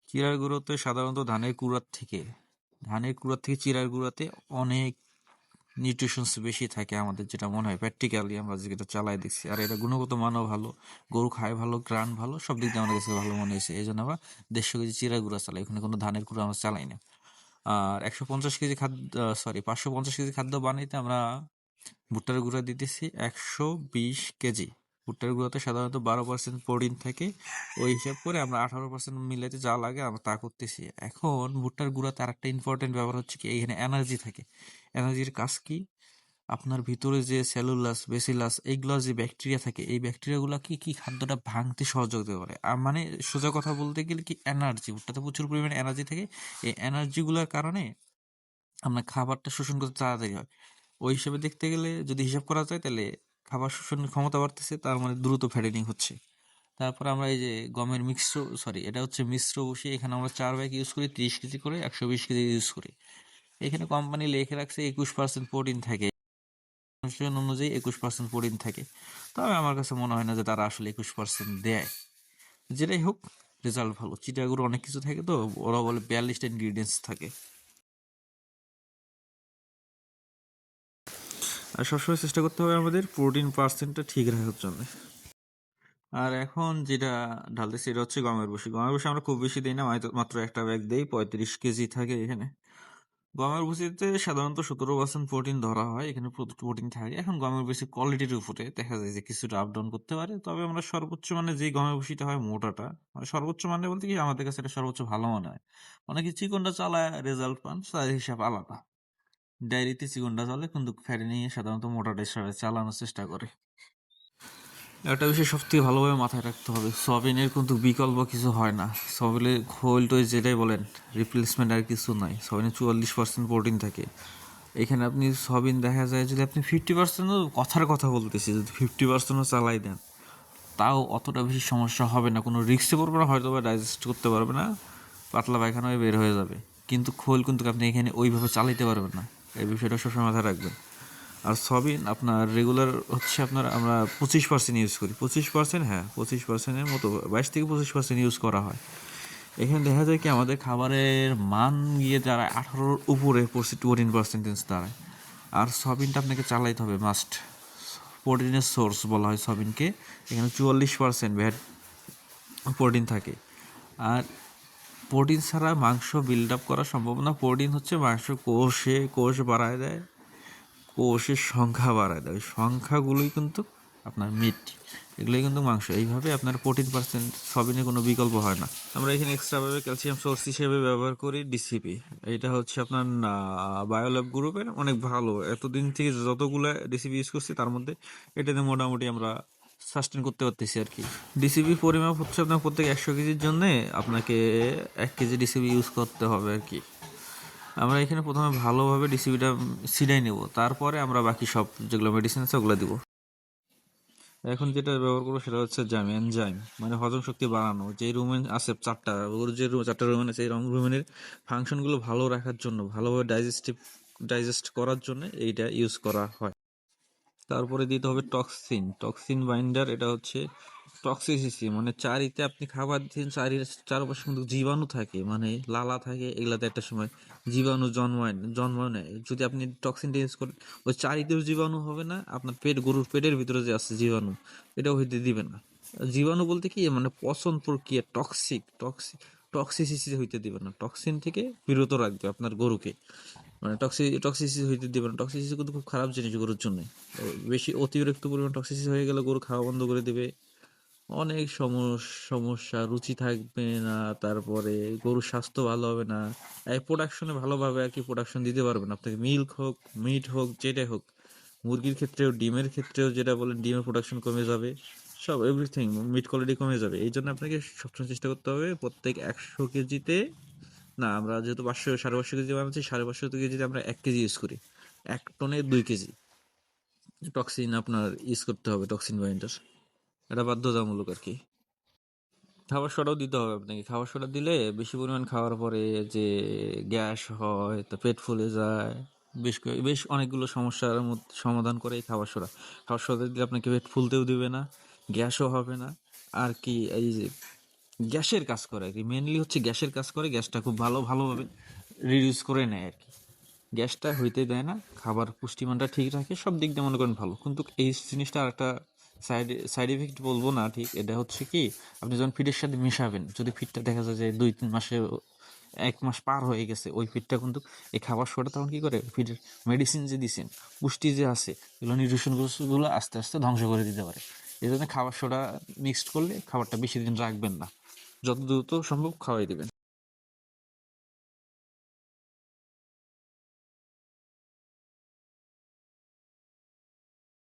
চিড়ার গুঁড়োতে সাধারণত ধানের কুড়ার থেকে চিড়ার গুঁড়াতে অনেক নিউট্রিশনস বেশি থাকে আমাদের যেটা মনে হয় প্র্যাকটিক্যালি আমরা যেটা চালাই দেখছি। আর এটা গুণগত মানও ভালো, গরু খায় ভালো, গ্রান ভালো, সব দিক দিয়ে আমাদের কাছে ভালো মনে হয়েছে। এই জন্য আমরা 150 কেজি চিড়ার গুঁড়া চালাই, ওখানে কোনো ধানের গুঁড়া আমরা চালাই না। আর 150 কেজি খাদ্য, 550 কেজি খাদ্য বানাইতে আমরা ভুট্টার গুঁড়া দিতেছি 120 কেজি। ভুট্টার গুঁড়াতে সাধারণত 12% প্রোটিন থাকে, ওই হিসাব করে আমরা 18% মিলাইতে যা লাগে আমরা তা করতেছি। এখন ভুট্টার গুঁড়াতে আর একটা ইম্পর্টেন্ট ব্যাপার হচ্ছে কি, এখানে এনার্জি থাকে। এনার্জির কাজ কি? আপনার ভিতরে যে সেলুলাস, বেসিলাস, এইগুলো যে ব্যাকটেরিয়া থাকে, এই ব্যাকটেরিয়াগুলো কি কি খাদ্যটা ভাঙতে সহযোগিতা করে। আর মানে সোজা কথা বলতে গেলে কি, এনার্জি, ভুট্টাতে প্রচুর পরিমাণে এনার্জি থাকে। এই এনার্জিগুলোর কারণে আপনার খাবারটা শোষণ করতে তাড়াতাড়ি হয়। ওই হিসেবে দেখতে গেলে যদি হিসাব করা যায়, তাহলে খাবার শোষণের ক্ষমতা বাড়তেছে, তার মানে দ্রুত ফ্যাটেনিং হচ্ছে। তারপর আমরা এই যে গমের এটা হচ্ছে মিশ্র বসিয়ে এখানে আমরা 4 ব্যাগ ইউজ করি, 30 কেজি করে, 120 কেজি ইউজ করি। এখানে কোম্পানি লিখে রাখছে 21% প্রোটিন থাকে, অনুশীলন অনুযায়ী 21% প্রোটিন থাকে। তবে আমার কাছে মনে হয় না যে তারা আসলে 21% দেয়। যেটাই হোক, রেজাল্ট ভালো। চিটাগুলো অনেক কিছু থাকে, তো ওরা বলে 42টা ইনগ্রিডিয়েন্টস থাকে। আর সবসময় চেষ্টা করতে হবে আমাদের প্রোটিন পার্সেন্টটা ঠিক রাখার জন্য। আর এখন যেটা ঢালতেছি এটা হচ্ছে গমের ভুসি আমরা খুব বেশি দিই না, মাত্র একটা ব্যাগ দেই, 35 কেজি থাকে এখানে। গমের ভুসিতে সাধারণত 17% প্রোটিন ধরা হয়, এখানে প্রোটিন থাকে। এখন গমের ভুসি কোয়ালিটির উপরে দেখা যায় যে কিছুটা আপ ডাউন করতে পারে, তবে আমরা সর্বোচ্চ মানে যে গমের ভুসিটা হয় মোটাটা, মানে সর্বোচ্চ মানে বলতে কি আমাদের কাছে এটা সর্বোচ্চ ভালো মনে হয়। অনেকে চিকনটা চালায় রেজাল্ট পান, তার হিসাব আলাদা। ডায়েরিতে চিকনটা চলে, কিন্তু ফ্যাটে নিয়ে সাধারণত মোটাটা চালানোর চেষ্টা করে। একটা বিষয় সব থেকে ভালোভাবে মাথায় রাখতে হবে, সয়াবিনের কিন্তু বিকল্প কিছু হয় না। সয়াবিনের খোল টোল যেটাই বলেন, রিপ্লেসমেন্ট আর কিছু নাই। সয়াবিনে 44% প্রোটিন থাকে। এখানে আপনি সয়াবিন দেখা যায় যদি আপনি 50%ও, কথার কথা বলতেছি, যদি 50%ও চালাই দেন, তাও অতটা বেশি সমস্যা হবে না, কোনো রিস্কে পড়বে না, হয়তো বা ডাইজেস্ট করতে পারবে না, পাতলা পায়খানা হয়ে বের হয়ে যাবে। কিন্তু খোল কিন্তু আপনি এখানে ওইভাবে চালাইতে পারবেন না, এই বিষয়টা সবসময় মাথায় রাখবেন। আর সয়াবিন আপনার রেগুলার হচ্ছে আপনার আমরা 25% ইউজ করি, 25%, হ্যাঁ 25%-এর মতো, 22 থেকে 25% ইউজ করা হয়। এখানে দেখা যায় কি আমাদের খাবারের মান গিয়ে দাঁড়ায় 18-র উপরে 14% দাঁড়ায়। আর সয়াবিনটা আপনাকে চালাইতে হবে মাস্ট, প্রোটিনের সোর্স বলা হয় সয়াবিনকে। এখানে 44% প্রোটিন থাকে। আর প্রোটিন ছাড়া মাংস বিল্ড আপ করা সম্ভব না। প্রোটিন হচ্ছে মাংস কোষ বাড়ায় দেয়, কোষের সংখ্যা বাড়ায় দেয়, ওই সংখ্যাগুলোই কিন্তু আপনার মিট, এগুলোই কিন্তু মাংস। এইভাবে আপনার প্রোটিন পার্সেন্ট সয়াবিনের কোনো বিকল্প হয় না। আমরা এখানে এক্সট্রাভাবে ক্যালসিয়াম সোর্স হিসেবে ব্যবহার করি ডিসিপি। এটা হচ্ছে আপনার বায়োল্যাব গ্রুপের, অনেক ভালো। এতদিন থেকে যতগুলো ডিসিপি ইউজ করছি তার মধ্যে এটাতে মোটামুটি আমরা সাস্টেন করতে পারতেছি আর কি। ডিসিপি পরিমাপ হচ্ছে আপনার প্রত্যেক 100 কেজির জন্য আপনাকে 1 কেজি ডিসিপি ইউজ করতে হবে আর কি। আমরা এখানে প্রথমে ভালোভাবে ডিসিপিটা ছিটাই নেব, তারপরে আমরা বাকি সব যেগুলো মেডিসিন আছে ওগুলো দিব। এখন যেটা ব্যবহার করবো সেটা হচ্ছে এনজাইম, মানে হজম শক্তি বাড়ানো। যে রুমেন আছে চারটা, ওর যে 4টা রুমেন আছে, এই রুমেনের ফাংশনগুলো ভালো রাখার জন্য, ভালোভাবে ডাইজেস্ট করার জন্য এইটা ইউজ করা হয়। তারপরে দিতে হবে টক্সিন বাইন্ডার। এটা হচ্ছে টক্সিসিটি, মানে চারিতে আপনি খাবার দিন, চারপাশে কিন্তু জীবাণু থাকে, মানে লালা থাকে, এগুলাতে একটা সময় জীবাণু জন্ম নেয়। যদি আপনি টক্সিনটা ইউজ করেন, ওই চারিতেও জীবাণু হবে না, আপনার গরুর পেটের ভিতরে যে আছে জীবাণু, এটাও হইতে দিবে না। জীবাণু বলতে কি, মানে পচন প্রক্রিয়া, টক্সিসিটি হইতে দিবে না, টক্সিন থেকে বিরত রাখবে আপনার গরুকে। মানে টক্সিসিটি হইতে দিবে না। টক্সিসিটি কিন্তু খুব খারাপ জিনিস গরুর জন্য। বেশি অতিরিক্ত পরিমাণ টক্সিসিটি হয়ে গেলে গরু খাওয়া বন্ধ করে দিবে, অনেক সমস্যা, রুচি থাকবে না, তারপরে গরুর স্বাস্থ্য ভালো হবে না, এই প্রোডাকশনে ভালোভাবে আর কি প্রোডাকশন দিতে পারবে না আপনাকে। মিল্ক হোক, মিট হোক, যেটাই হোক, মুরগির ক্ষেত্রেও, ডিমের ক্ষেত্রেও, যেটা বলেন ডিমের প্রোডাকশন কমে যাবে, সব এভরিথিং, মিট কোয়ালিটি কমে যাবে। এই জন্য আপনাকে সবসময় চেষ্টা করতে হবে প্রত্যেক 100 কেজিতে, না আমরা যেহেতু 500 সাড়ে 500 কেজি বানাচ্ছি, 550 কেজিতে আমরা 1 কেজি ইউজ করি, 1 টনে 2 কেজি টক্সিন আপনার ইউজ করতে হবে, টক্সিন বাইন্ডার। এটা বাধ্যতামূলক আর কি। খাবার সোডাও দিতে হবে আপনাকে। খাবার সোডা দিলে বেশি পরিমাণ খাওয়ার পরে যে গ্যাস হয়, তা পেট ফুলে যায়, বেশ অনেকগুলো সমস্যার সমাধান করে এই খাবার সোডা দিলে আপনাকে পেট ফুলতেও দিবে না, গ্যাসও হবে না। আর কি, এই যে গ্যাসের কাজ করে আর কি, মেনলি হচ্ছে গ্যাসের কাজ করে, গ্যাসটা খুব ভালোভাবে রিডিউস করে নেয় আর কি, গ্যাসটা হইতে দেয় না, খাবার পুষ্টিমানটা ঠিক রাখে, সব দিক দিয়ে মনে করেন ভালো। কিন্তু এই জিনিসটা আর একটা সাইড ইফেক্ট বলবো না ঠিক, এটা হচ্ছে কি আপনি যখন ফিডের সাথে মিশাবেন, যদি ফিডটা দেখা যায় যে 2-3 মাসে, 1 মাস পার হয়ে গেছে, ওই ফিডটা কিন্তু এই খাবার সোটা তখন কি করে, ফিডের মেডিসিন যে দিছেন, পুষ্টি যে আছে, এগুলো নিউট্রিশনগুলো আস্তে আস্তে ধ্বংস করে দিতে পারে। এই জন্য খাবার সোটা মিক্সড করলে খাবারটা বেশি দিন রাখবেন না, যত দ্রুত সম্ভব খাওয়াই দেবেন।